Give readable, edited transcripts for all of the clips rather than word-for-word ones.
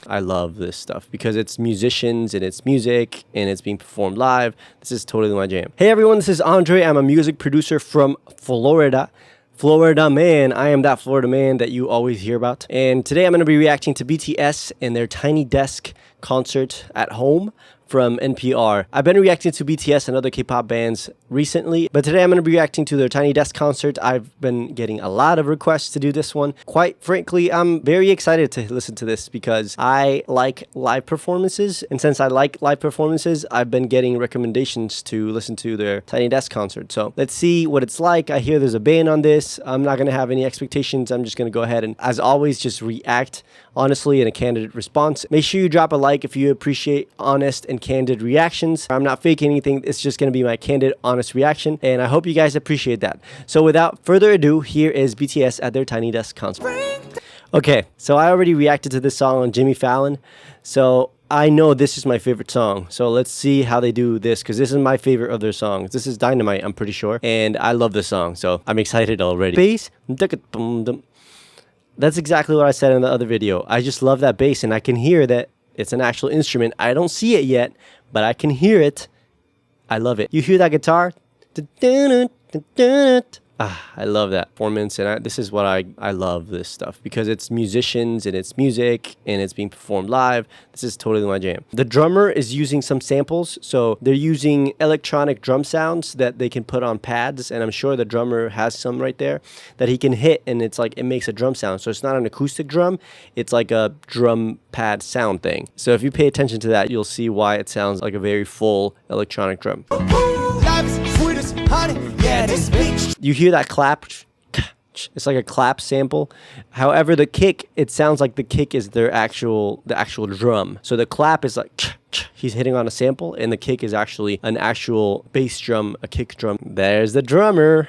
I love this stuff because it's musicians and it's music and it's being performed live. This is totally my jam. Hey everyone, this is Andre. I'm a music producer from Florida. Florida man. I am that Florida man that you always hear about. And today I'm going to be reacting to BTS and their Tiny Desk concert at home from NPR. I've been reacting to BTS and other K-pop bands recently, but today I'm going to be reacting to their Tiny Desk concert. I've been getting a lot of requests to do this one. Quite frankly, I'm very excited to listen to this because I like live performances, and since I like live performances, I've been getting recommendations to listen to their Tiny Desk concert. So let's see what it's like. I hear there's a ban on this. I'm not going to have any expectations. I'm just going to go ahead and, as always, just react honestly in a candid response. Make sure you drop a like if you appreciate honest and candid reactions. I'm not faking anything. It's just going to be my candid, honest reaction, and I hope you guys appreciate that. So without further ado, here is BTS at their Tiny Desk concert. Okay, so I already reacted to this song on Jimmy Fallon, so I know this is my favorite song. So let's see how they do this, because this is my favorite of their songs. This is Dynamite, I'm pretty sure, and I love this song, so I'm excited already. Bass. That's exactly what I said in the other video. I just love that bass, and I can hear that it's an actual instrument. I don't see it yet, but I can hear it. I love it. You hear that guitar? I love that performance, and this is what I love this stuff because it's musicians and it's music and it's being performed live. This is totally my jam. The drummer is using some samples, so they're using electronic drum sounds that they can put on pads, and I'm sure the drummer has some right there that he can hit, and it's like it makes a drum sound. So it's not an acoustic drum, it's like a drum pad sound thing. So if you pay attention to that, you'll see why it sounds like a very full electronic drum. You hear that clap? It's like a clap sample. However, the kick, it sounds like the kick is the actual drum. So the clap is like he's hitting on a sample, and the kick is actually an actual bass drum, a kick drum. There's the drummer.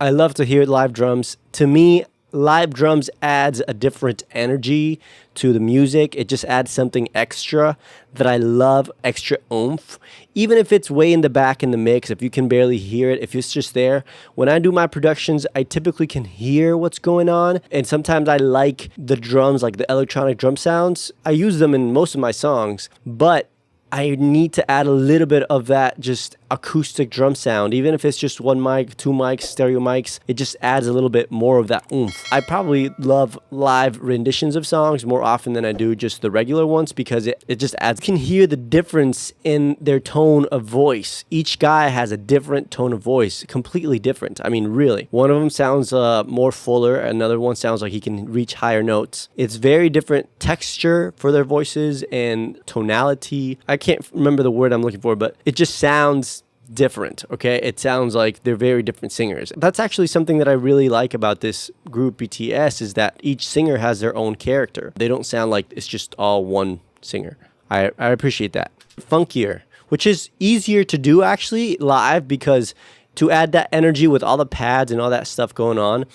I love to hear live drums. To me, live drums adds a different energy to the music. It just adds something extra that I love, extra oomph. Even if it's way in the back in the mix, if you can barely hear it, if it's just there. When I do my productions, I typically can hear what's going on, and sometimes I like the drums, like the electronic drum sounds. I use them in most of my songs, but I need to add a little bit of that just acoustic drum sound. Even if it's just one mic, two mics, stereo mics, it just adds a little bit more of that oomph. I probably love live renditions of songs more often than I do just the regular ones because it just adds. You can hear the difference in their tone of voice. Each guy has a different tone of voice, completely different. I mean, really. One of them sounds more fuller, another one sounds like he can reach higher notes. It's very different texture for their voices and tonality. I can't remember the word I'm looking for, but it just sounds different. Okay, it sounds like they're very different singers. That's actually something that I really like about this group BTS, is that each singer has their own character. They don't sound like it's just all one singer. I appreciate that. Funkier, which is easier to do actually live, because to add that energy with all the pads and all that stuff going on,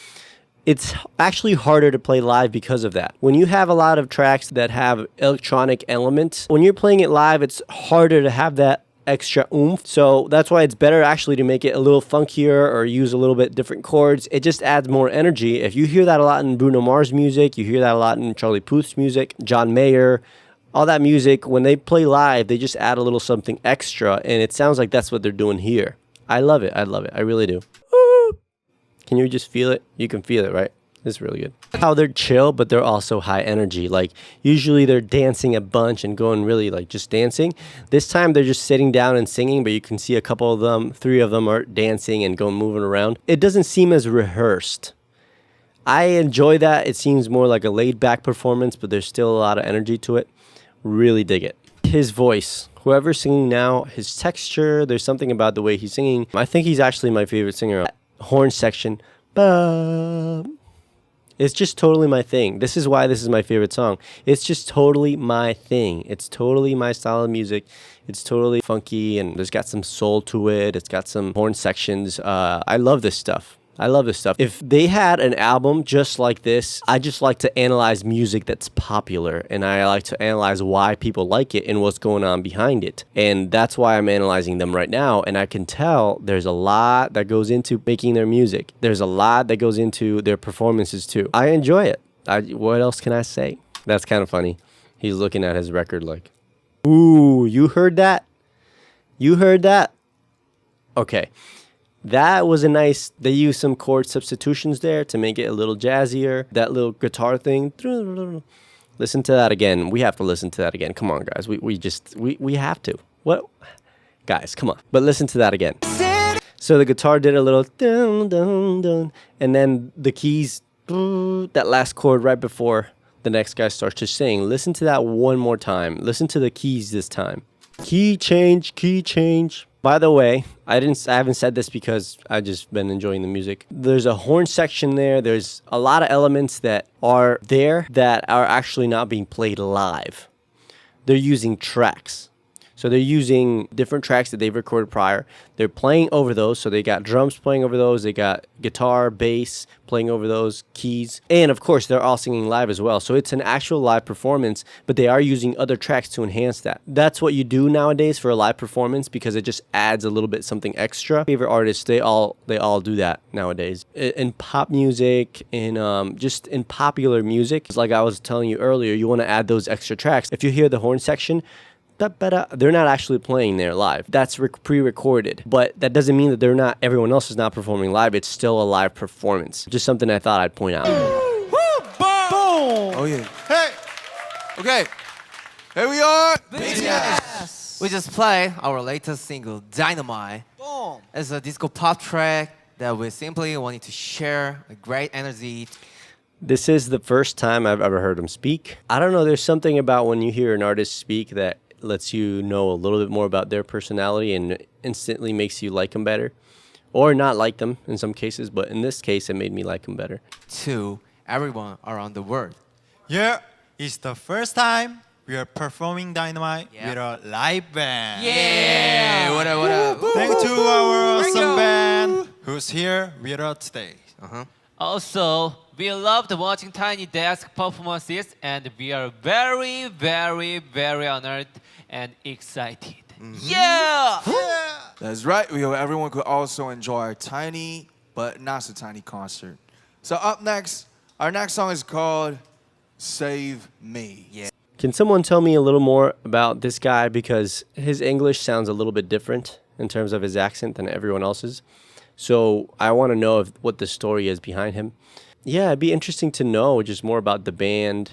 it's actually harder to play live because of that. When you have a lot of tracks that have electronic elements, when you're playing it live, it's harder to have that extra oomph. So that's why it's better actually to make it a little funkier or use a little bit different chords. It just adds more energy. If you hear that a lot in Bruno Mars music, you hear that a lot in Charlie Puth's music, John Mayer, all that music, when they play live, they just add a little something extra, and it sounds like that's what they're doing here. I love it. I love it. I really do. Can you just feel it? You can feel it, right? It's really good. How they're chill, but they're also high energy. Like, usually they're dancing a bunch and going really like just dancing. This time they're just sitting down and singing, but you can see a couple of them, 3 of them are dancing and going moving around. It doesn't seem as rehearsed. I enjoy that. It seems more like a laid back performance, but there's still a lot of energy to it. Really dig it. His voice. Whoever's singing now, his texture, there's something about the way he's singing. I think he's actually my favorite singer. Horn section. It's just totally my thing. This is why this is my favorite song. It's just totally my thing. It's totally my style of music. It's totally funky, and there's got some soul to it. It's got some horn sections. I love this stuff. I love this stuff. If they had an album just like this, I just like to analyze music that's popular, and I like to analyze why people like it and what's going on behind it. And that's why I'm analyzing them right now, and I can tell there's a lot that goes into making their music. There's a lot that goes into their performances too. I enjoy it. What else can I say? That's kind of funny. He's looking at his record like, ooh, you heard that? You heard that? Okay. That was a nice, they used some chord substitutions there to make it a little jazzier. That little guitar thing. Listen to that again. We have to listen to that again. Come on, guys. We have to. What? Guys, come on. But listen to that again. So the guitar did a little dun, dun, dun, and then the keys, that last chord right before the next guy starts to sing. Listen to that one more time. Listen to the keys this time. Key change, key change. By the way, I haven't said this because I just been enjoying the music. There's a horn section there. There's a lot of elements that are there that are actually not being played live. They're using tracks. So they're using different tracks that they've recorded prior. They're playing over those. So they got drums playing over those. They got guitar, bass playing over those, keys. And of course, they're all singing live as well. So it's an actual live performance, but they are using other tracks to enhance that. That's what you do nowadays for a live performance because it just adds a little bit something extra. Favorite artists, they all do that nowadays. In pop music, just in popular music, like I was telling you earlier, you want to add those extra tracks. If you hear the horn section, they're not actually playing there live. That's pre-recorded, but that doesn't mean that everyone else is not performing live. It's still a live performance. Just something I thought I'd point out. Woo! Boom! Oh yeah. Hey. Okay. Here we are. BTS. We just played our latest single, Dynamite. Boom. It's a disco pop track that we simply wanted to share a great energy. This is the first time I've ever heard him speak. I don't know, there's something about when you hear an artist speak that lets you know a little bit more about their personality and instantly makes you like them better. Or not like them in some cases, but in this case, it made me like them better. To everyone around the world. Yeah, it's the first time we are performing Dynamite with a live band. Yeah! What up? Thank to our awesome band who's here with us today. Also, we loved watching Tiny Desk performances and we are very, very, very honored and excited. Yeah! That's right. Everyone could also enjoy our tiny but not so tiny concert. So up next, our next song is called Save Me. Yeah. Can someone tell me a little more about this guy because his English sounds a little bit different in terms of his accent than everyone else's. So I want to know what the story is behind him. Yeah, it'd be interesting to know just more about the band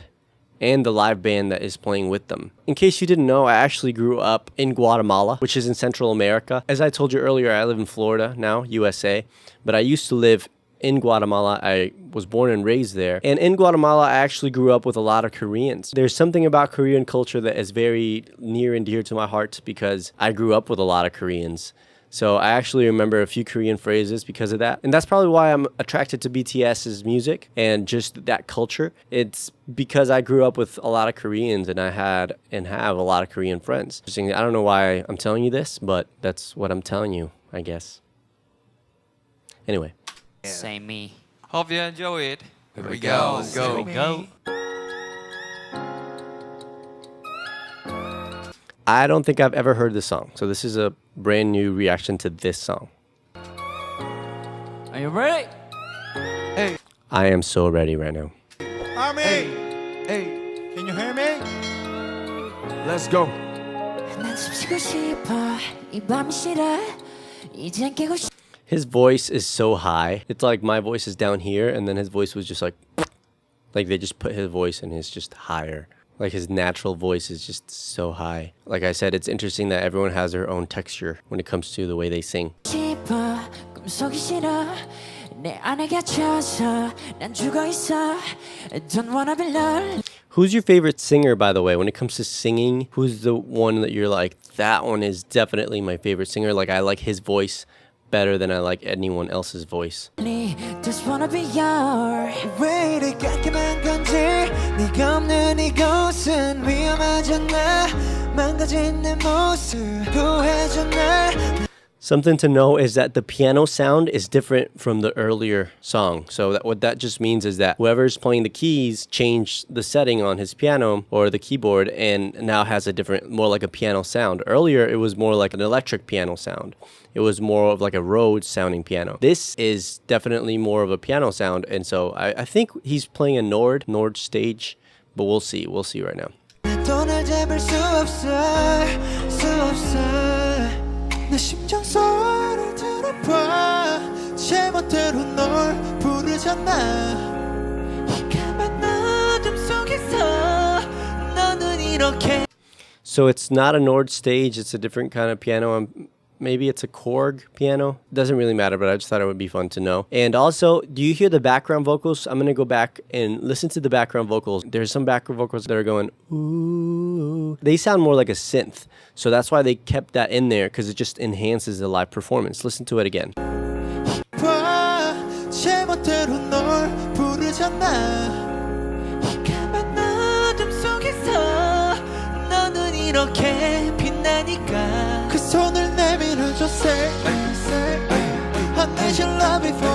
and the live band that is playing with them. In case you didn't know, I actually grew up in Guatemala, which is in Central America. As I told you earlier, I live in Florida now, USA, but I used to live in Guatemala. I was born and raised there. And in Guatemala, I actually grew up with a lot of Koreans. There's something about Korean culture that is very near and dear to my heart because I grew up with a lot of Koreans. So I actually remember a few Korean phrases because of that. And that's probably why I'm attracted to BTS's music and just that culture. It's because I grew up with a lot of Koreans and I had and have a lot of Korean friends. I don't know why I'm telling you this, but that's what I'm telling you, I guess. Anyway. Same me. Hope you enjoy it. Here we go. Let's go. Here we go. I don't think I've ever heard this song. So this is a brand new reaction to this song. Are you ready? I am so ready right now. Army! Hey, Can you hear me? let's go. 난 숨쉬고 싶어 이 밤이 싫어 이젠 깨고 싶어 His voice is so high. It's like my voice is down here and then his voice was just like they just put his voice and it's just higher. Like his natural voice is just so high. Like I said, it's interesting that everyone has their own texture when it comes to the way they sing. 싶어 꿈속이 싫어 내 안에 갇혀서 난 죽어있어 Don't wanna be alone Who's your favorite singer, by the way, when it comes to singing? Who's the one that you're like, that one is definitely my favorite singer? Like I like his voice better than I like anyone else's voice. Just wanna be yours 왜 이리 깔끔한 건지 네가 없는 이곳은 위험하잖아 망가진 내 모습 구해줘 날 Something to know is that the piano sound is different from the earlier song. So what that just means is that whoever's playing the keys changed the setting on his piano or the keyboard and now has a different, more like a piano sound. Earlier, it was more like an electric piano sound. It was more of like a Rhodes sounding piano. This is definitely more of a piano sound. And so I think he's playing a Nord stage But we'll see right now. 돈을 잡을 수 없어 내 심장 소리를 들어봐 제멋대로 널 부르잖아 이 까만 어둠 속에서 너는 이렇게 So it's not a Nord stage, it's a different kind of piano. Maybe it's a Korg piano. Doesn't really matter, but I just thought it would be fun to know. And also, do you hear the background vocals? I'm going to go back and listen to the background vocals. There's some background vocals that are going, ooh. They sound more like a synth. So that's why they kept that in there, because it just enhances the live performance. Listen to it again. 제멋대로 널 부르잖아 이 까만 어둠 속에서 너는 이렇게 빛나니까 그 손을 내밀어줘 say I need your love before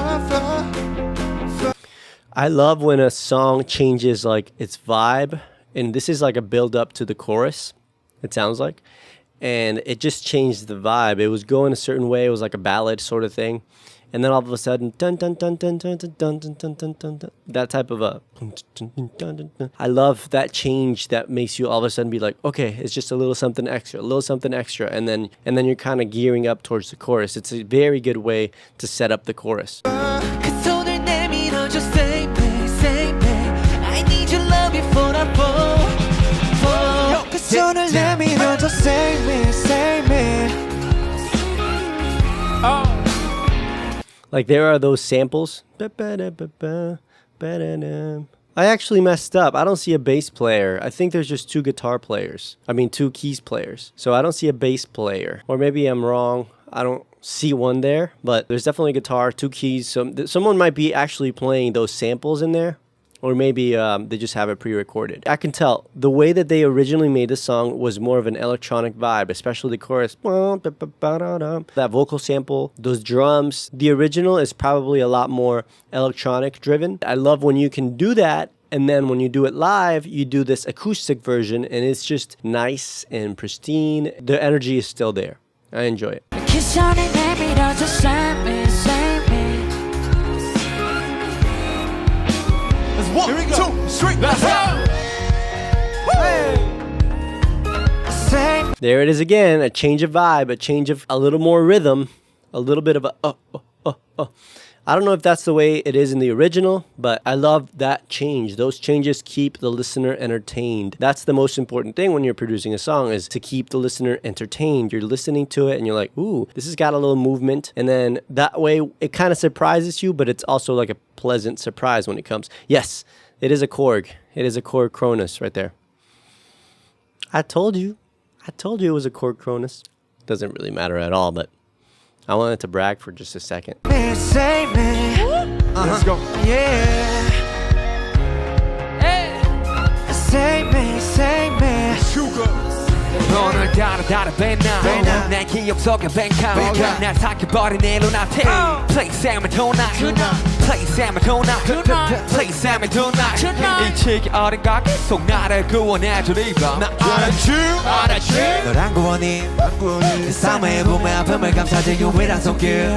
I love when a song changes like its vibe, and this is like a build up to the chorus, it sounds like, and it just changed the vibe. It was going a certain way, it was like a ballad sort of thing, and then all of a sudden dun dun dun dun dun dun dun dun dun dun dun dun, that type of a I love that change that makes you all of a sudden be like, okay, it's just a little something extra, and then you're kind of gearing up towards the chorus. It's a very good way to set up the chorus. 그 손을 내밀어줘 say me I need your love before I fall 그 손을 내밀어줘 say me Like there are those samples. I actually messed up. I don't see a bass player. I think there's just two keys players. So I don't see a bass player. Or maybe I'm wrong. I don't see one there, but there's definitely a guitar, two keys. So someone might be actually playing those samples in there. Or maybe they just have it pre-recorded. I can tell the way that they originally made this song was more of an electronic vibe, especially the chorus. That vocal sample, those drums. The original is probably a lot more electronic driven. I love when you can do that, and then when you do it live, you do this acoustic version, and it's just nice and pristine. The energy is still there. I enjoy it. One, two, three, let's go! There it is again, a change of vibe, a little more rhythm, a little bit of a I don't know if that's the way it is in the original, but I love that change. Those changes keep the listener entertained. That's the most important thing when you're producing a song, is to keep the listener entertained. You're listening to it and you're like, ooh, this has got a little movement. And then that way it kind of surprises you, but it's also like a pleasant surprise when it comes. Yes, it is a Korg. It is a Korg Cronus right there. I told you it was a Korg Cronus. Doesn't really matter at all, but I wanted to brag for just a second. Let's go. Yeah. Say me. Sugar. 오늘 다르다르 뱉나 내 기억 속에 뱅카 날 삭혀버린 내 눈앞에 Play Sam tonight Play Sam tonight Play Sam tonight 이 책이 어린 가 계속 나를 구원해줘 네가 나 알아줘 널 구원이 그 삶의 봄의 아픔을 감싸줄 유일한 손길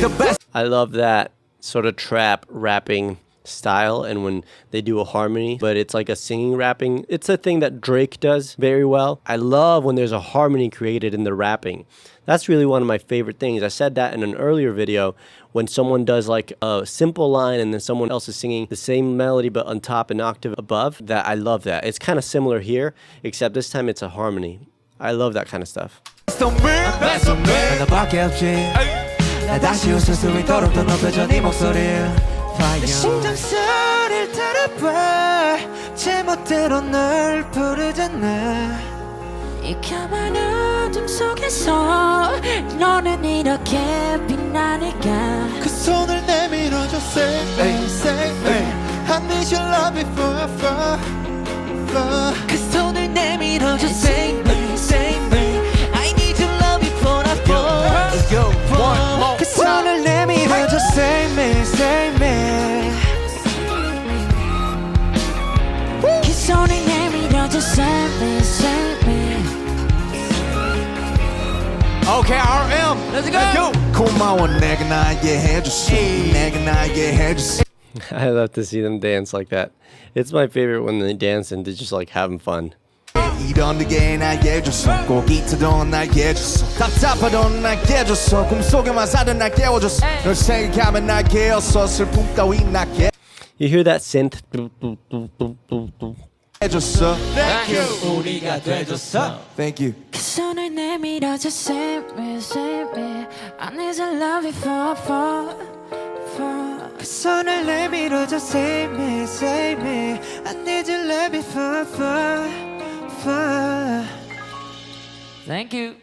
The best I love that sort of trap rapping style, and when they do a harmony, but it's like a singing rapping. It's a thing that Drake does very well. I love when there's a harmony created in the rapping. That's really one of my favorite things. I said that in an earlier video, when someone does like a simple line and then someone else is singing the same melody but on top, an octave above. That I love that. It's kind of similar here, except this time it's a harmony. I love that kind of stuff. 너밖에 없지 나 다시 웃을 수 있도록 더 높여줘 네 목소리를 내 심장 소리를 들어봐 제멋대로 널 부르잖아 이 까만 어둠 속에서 너는 이렇게 빛나니까 그 손을 내밀어줘 say me I need your love before I fall 그 손을 내밀어줘 say me I need your love before I fall Let's go one more 그 손을 내밀어줘 say me 그 손을 내밀어줘 say me Okay, RM. Let's go. 고마워 내가 나에게 해줬어 내가 나에게 해줬어 I love to see them dance like that. It's my favorite when they dance and they're just like having fun. 이런 게 나에게 줬어 꼭 이토록 나에게 줬어 답답하던 나에게 줬어 꿈속에만 사던 날 깨워줬어 널 생각하면 날 깨웠어 슬픔 따위 나게 You hear that synth? 해줬어 Thank you. 우리가 돼줬어. Thank you 그 손을 내밀어줘 save me save me I need your love for 그 손을 내밀어줘 save me save me I need your love for Thank you.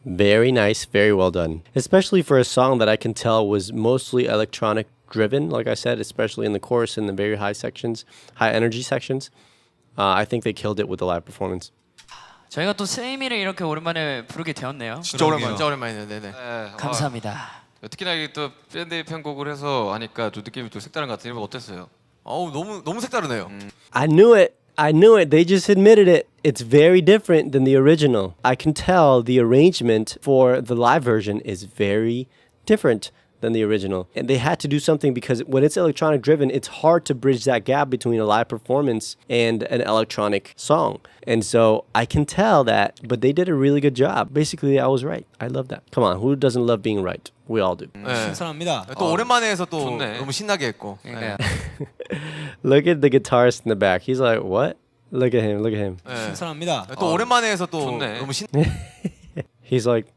Very nice, very well done. Especially for a song that I can tell was mostly electronic driven, like I said, especially in the chorus and the very high sections, high energy sections. I think they killed it with the live performance. 저희가 또 세이미를 이렇게 오랜만에 부르게 되었네요. 진짜 오랜만이네요. 네네. 감사합니다. 특히나 이게 또 밴드 편곡을 해서 하니까 또 느낌이 또 색다른 것 같아요. 어땠어요? 어우 너무 색다르네요. I knew it. I knew it. They just admitted it. It's very different than the original. I can tell the arrangement for the live version is very different than the original. And they had to do something because when it's electronic driven, it's hard to bridge that gap between a live performance and an electronic song. And so I can tell that, but they did a really good job. Basically, I was right. I love that. Come on, who doesn't love being right? We all do. 신선합니다. 또 오랜만에 해서 또 좋네. 너무 신나게 했고. 그러니까요. Look at the guitarist in the back. He's like, what? Look at him. Look at him. 신선합니다. 또 오랜만에 해서 또 좋네. 너무 신. He's like,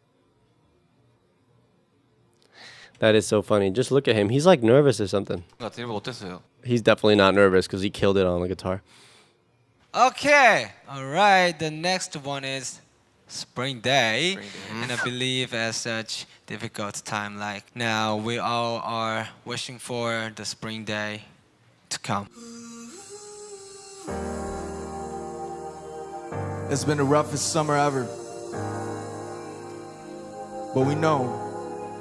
that is so funny. Just look at him. He's like nervous or something. 같아요. 어땠어요? He's definitely not nervous because he killed it on the guitar. Okay, all right. The next one is Spring Day, and I believe as such difficult time like now we all are wishing for the spring day to come. It's been the roughest summer ever. But we know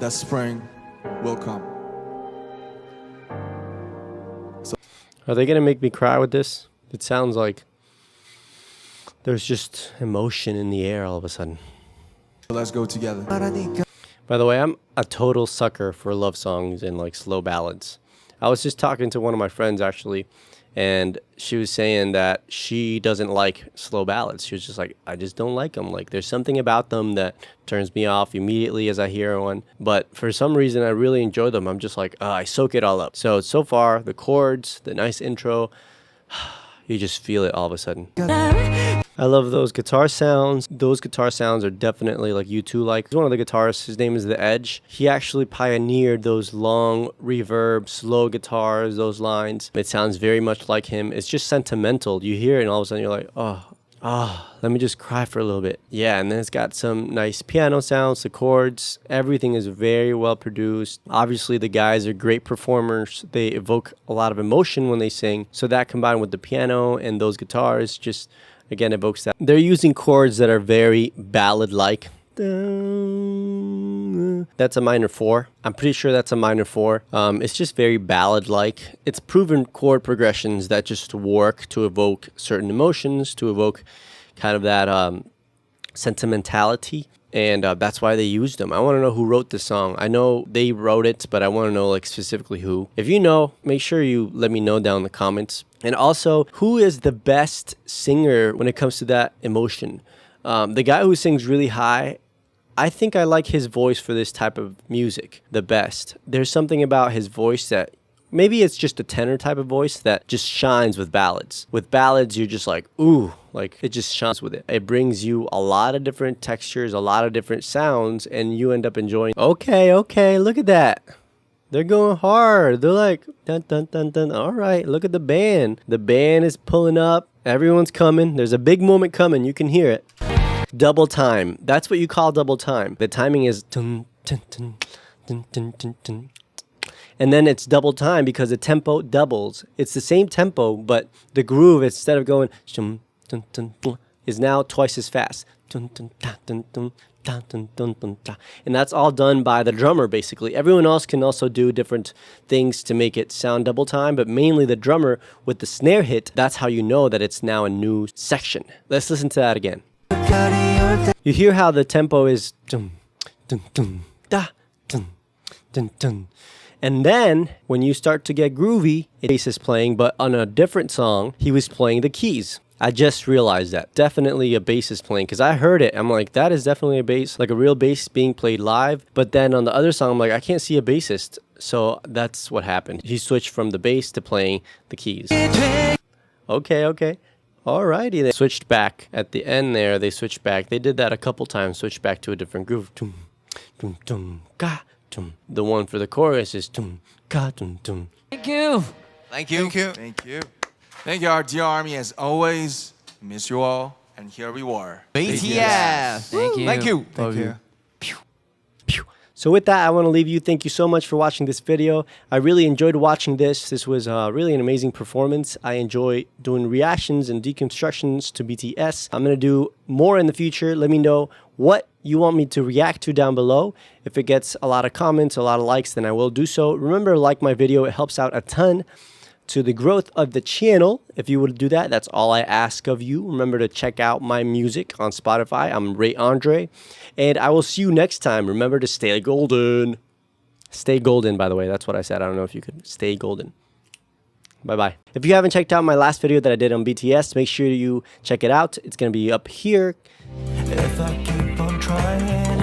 that spring will come. Are they gonna make me cry with this? It sounds like there's just emotion in the air all of a sudden. Let's go together. By the way, I'm a total sucker for love songs and like slow ballads. I was just talking to one of my friends actually, and she was saying that she doesn't like slow ballads. She was just like, I just don't like them. Like there's something about them that turns me off immediately as I hear one. But for some reason, I really enjoy them. I'm just like, I soak it all up. So far, the chords, the nice intro, you just feel it all of a sudden. I love those guitar sounds. Those guitar sounds are definitely like U2 like. One of the guitarists, his name is The Edge. He actually pioneered those long reverb, slow guitars, those lines. It sounds very much like him. It's just sentimental. You hear it and all of a sudden you're like, let me just cry for a little bit. Yeah, and then it's got some nice piano sounds, the chords. Everything is very well produced. Obviously, the guys are great performers. They evoke a lot of emotion when they sing. So that combined with the piano and those guitars just, again, evokes that. They're using chords that are very ballad-like. That's a minor 4. I'm pretty sure that's a minor 4. It's just very ballad-like. It's proven chord progressions that just work to evoke certain emotions, to evoke kind of that sentimentality. And that's why they used them. I want to know who wrote this song. I know they wrote it, but I want to know like specifically who. If you know, make sure you let me know down in the comments. And also, who is the best singer when it comes to that emotion? The guy who sings really high, I think I like his voice for this type of music the best. There's something about his voice that maybe it's just a tenor type of voice that just shines with ballads. With ballads, you're just like, ooh, like it just shines with it. It brings you a lot of different textures, a lot of different sounds, and you end up enjoying. Okay, look at that. They're going hard. They're like, dun, dun, dun, dun. All right, look at the band. The band is pulling up. Everyone's coming. There's a big moment coming. You can hear it. Double time. That's what you call double time. The timing is dun, dun, dun, dun, dun, dun, dun. And then it's double time because the tempo doubles. It's the same tempo, but the groove, instead of going shum, dun, dun, dun, is now twice as fast. Dun, dun, dun, dun, dun, dun, dun, dun, dun, dun. And that's all done by the drummer, basically. Everyone else can also do different things to make it sound double time, but mainly the drummer with the snare hit, that's how you know that it's now a new section. Let's listen to that again. You hear how the tempo is dun, dun, dun, da, dun, dun, dun. And then when you start to get groovy, the bass is playing, but on a different song, he was playing the keys. I just realized that. Definitely a bass is playing because I heard it. I'm like, that is definitely a bass, like a real bass being played live. But then on the other song, I'm like, I can't see a bassist. So that's what happened. He switched from the bass to playing the keys. Okay. Alrighty. They switched back at the end there. They switched back. They did that a couple times. Switched back to a different groove. Tum, tum, tum, ka, tum. The one for the chorus is tum, ka, tum, tum. Thank you. Thank you. Thank you. Thank you. Thank you, our dear Army, as always. Miss you all. And here we were. BTS. Thank you. Thank you. Thank you. So with that, I want to leave you. Thank you so much for watching this video. I really enjoyed watching this. This was really an amazing performance. I enjoy doing reactions and deconstructions to BTS. I'm going to do more in the future. Let me know what you want me to react to down below. If it gets a lot of comments, a lot of likes, then I will do so. Remember to like my video. It helps out a ton to the growth of the channel. If you would do that, that's all I ask of you. Remember to check out my music on Spotify. I'm Ray Andre, and I will see you next time. Remember to stay golden. Stay golden, by the way. That's what I said. I don't know if you could stay golden. Bye-bye. If you haven't checked out my last video that I did on BTS, make sure you check it out. It's going to be up here. If I keep on trying